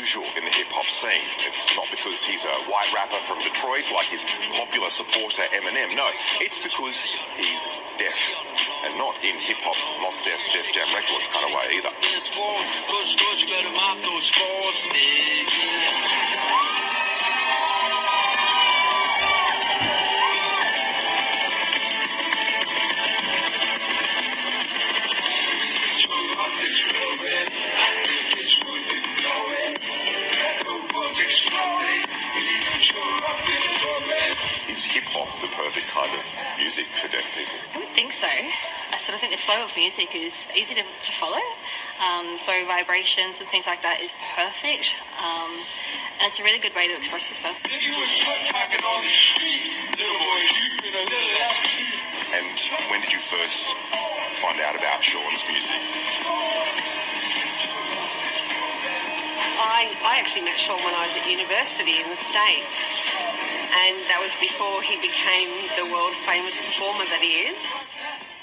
unusual in the hip-hop scene. It's not because he's a white rapper from Detroit like his popular supporter Eminem. No, it's because he's deaf. And not in hip-hop's Mos Def Jam Records kind of way either. Is hip-hop the perfect kind of music for deaf people? I would think so. I sort of think the flow of music is easy to follow. So vibrations and things like that is perfect. And it's a really good way to express yourself. And when did you first find out about Sean's music? I actually met Sean when I was at university in the States, and that was before he became the world-famous performer that he is.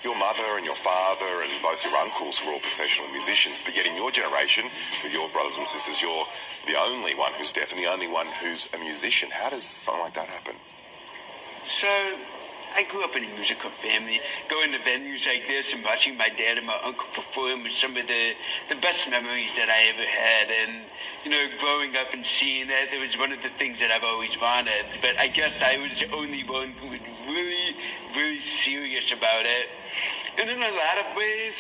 Your mother and your father and both your uncles were all professional musicians, but yet in your generation, with your brothers and sisters, you're the only one who's deaf and the only one who's a musician. How does something like that happen? So, I grew up in a musical family. Going to venues like this and watching my dad and my uncle perform was some of the best memories that I ever had. And, you know, growing up and seeing that, it was one of the things that I've always wanted. But I guess I was the only one who was really, really serious about it. And in a lot of ways,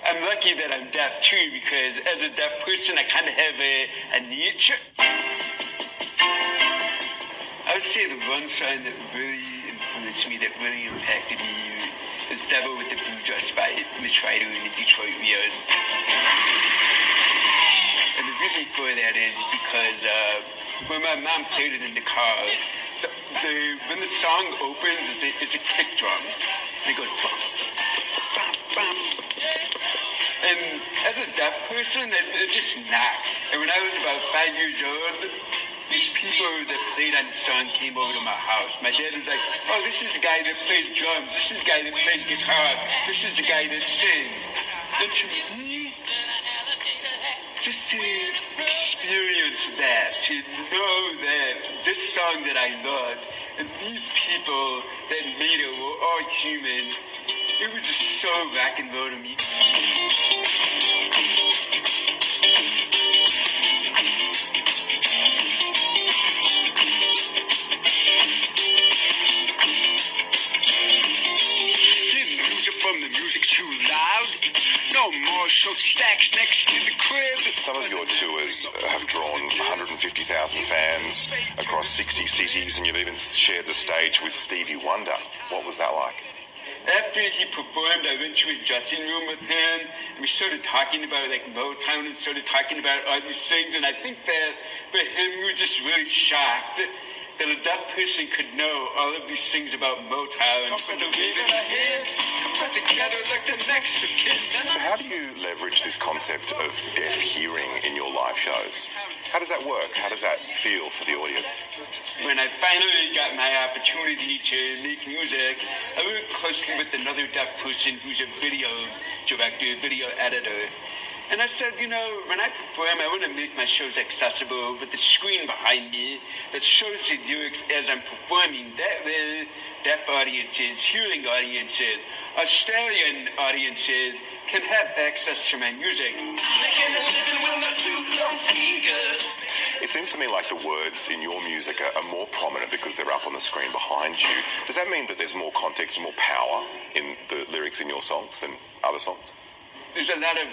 I'm lucky that I'm deaf too, because as a deaf person, I kind of have a niche. I would say the one song that really influenced me, that really impacted me, is Devil with the Blue Dress by Mitch Ryder and the Detroit Rio. And the reason for that is because when my mom played it in the car, when the song opens, it's a kick drum. And it goes bum, bum, bum. And as a deaf person, it's just not. And when I was about 5 years old, these people that played on the song came over to my house. My dad was like, oh, this is the guy that plays drums. This is the guy that plays guitar. This is the guy that sings. And to me, just to experience that, to know that this song that I loved and these people that made it were all human, it was just so rock and roll to me. From the music too loud, no more show stacks next to the crib. Some of your tours have drawn 150,000 fans across 60 cities, and you've even shared the stage with Stevie Wonder. What was that like? After he performed, I went to his dressing room with him, and we started talking about like Motown and started talking about all these things, and I think that for him, he was just really shocked that a deaf person could know all of these things about Motown. So how do you leverage this concept of deaf hearing in your live shows? How does that work? How does that feel for the audience? When I finally got my opportunity to make music, I worked closely with another deaf person who's a video director, video editor. And I said, you know, when I perform, I want to make my shows accessible with the screen behind me that shows the lyrics as I'm performing. That way, deaf audiences, hearing audiences, Australian audiences can have access to my music. It seems to me like the words in your music are more prominent because they're up on the screen behind you. Does that mean that there's more context and more power in the lyrics in your songs than other songs? There's a lot of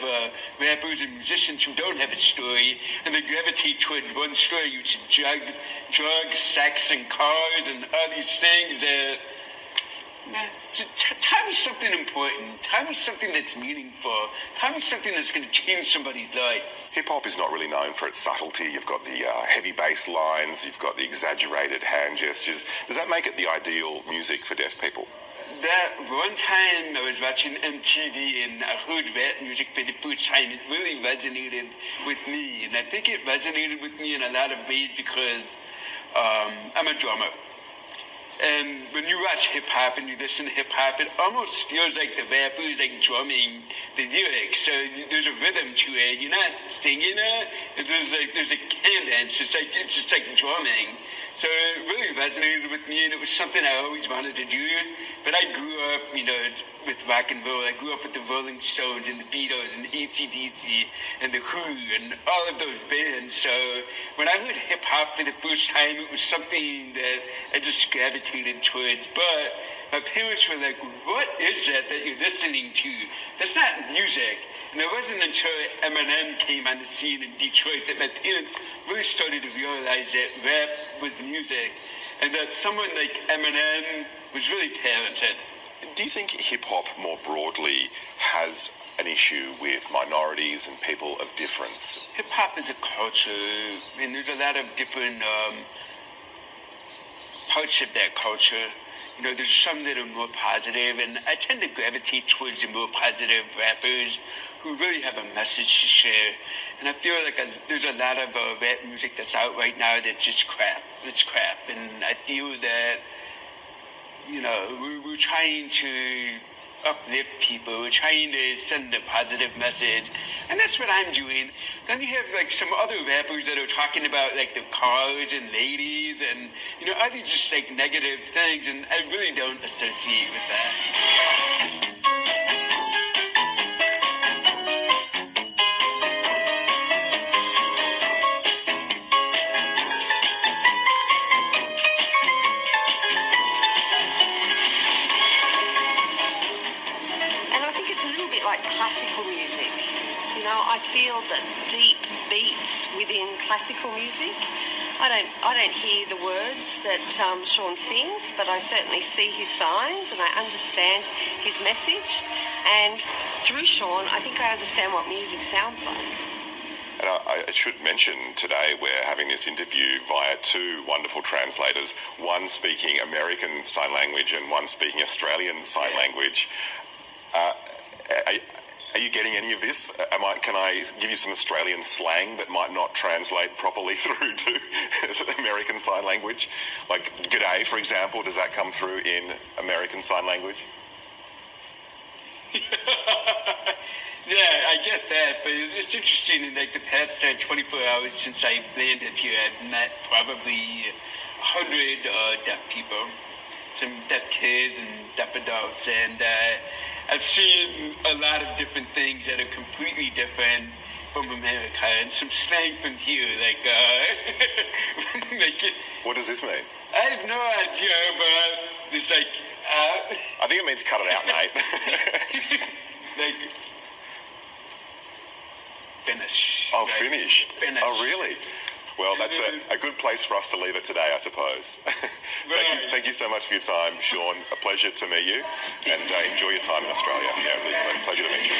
rappers and musicians who don't have a story, and they gravitate toward one story, which is drugs, sex, and cars, and all these things. Tell me something important. Tell me something that's meaningful. Tell me something that's going to change somebody's life. Hip-hop is not really known for its subtlety. You've got the heavy bass lines. You've got the exaggerated hand gestures. Does that make it the ideal music for deaf people? That one time I was watching MTV and I heard rap music for the first time. It really resonated with me. And I think it resonated with me in a lot of ways because I'm a drummer. And when you watch hip-hop and you listen to hip-hop, it almost feels like the rapper is like drumming the lyrics. So there's a rhythm to it. You're not singing it. There's a cadence. It's just like drumming. So it really resonated with me, and it was something I always wanted to do. But I grew up, with rock and roll. I grew up with the Rolling Stones and the Beatles and AC/DC and the Who and all of those bands. So when I heard hip hop for the first time, it was something that I just gravitated towards. But my parents were like, "What is that you're listening to? That's not music." And it wasn't until Eminem came on the scene in Detroit that my parents really started to realize that rap was music, and that someone like Eminem was really talented. Do you think hip-hop more broadly has an issue with minorities and people of difference? Hip-hop is a culture, and there's a lot of different parts of that culture. There's some that are more positive, and I tend to gravitate towards the more positive rappers who really have a message to share. And I feel like there's a lot of rap music that's out right now that's just crap. It's crap. And I feel that, we're trying to uplift people. We're trying to send a positive message. And that's what I'm doing. Then you have like some other rappers that are talking about like the cars and ladies and, other just like negative things. And I really don't associate with that. Classical music. I feel that deep beats within classical music. I don't hear the words that Sean sings, but I certainly see his signs and I understand his message. And through Sean, I think I understand what music sounds like. And I should mention today we're having this interview via two wonderful translators, one speaking American Sign Language and one speaking Australian Sign Language. Are you getting any of this? Can I give you some Australian slang that might not translate properly through to American Sign Language? Like "g'day," for example, does that come through in American Sign Language? Yeah, I get that, but it's interesting. In like the past 24 hours since I landed here, I've met probably 100 deaf people, some deaf kids and deaf adults, and I've seen a lot of different things that are completely different from America, and some slang from here, What does this mean? I have no idea, but it's like... I think it means cut it out, mate. Finish. Oh, finish. Finish. Oh, really? Well, that's a good place for us to leave it today, I suppose. Thank you so much for your time, Sean. A pleasure to meet you, and enjoy your time in Australia. Yeah, really, pleasure to meet you.